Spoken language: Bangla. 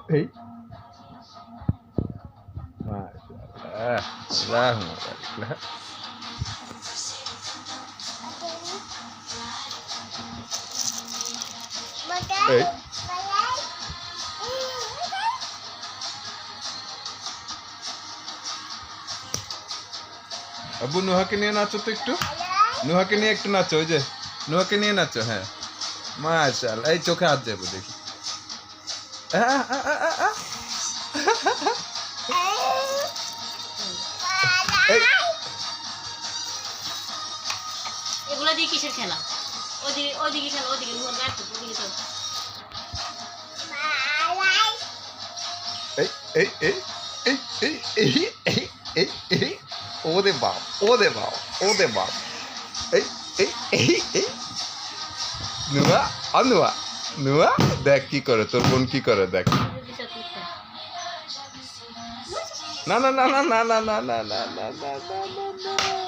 এই মাশাআল্লাহ আল্লাহুম্মা বারিক এই আব্বু নুহাকে নিয়ে নাচো তো একটু নুহাকে নিয়ে একটু নাচো ওই যে নুহাকে নিয়ে নাচো হ্যাঁ মাশাআল্লাহ এই চোখে হাত দেবো দেখি এগুলো দিয়ে কিসের খেলা ওদিকে খেলা ওদিকে ওদিকে চল এই এই এই এই এই এই এই এই ওরে বাপ ওরে বাপ ওরে বাপ এই এই এই এই নুয়া অনুয়া নুয়া দেখ কি করে তোর বোন কি করে দেখ না না না না না না না না না না না না না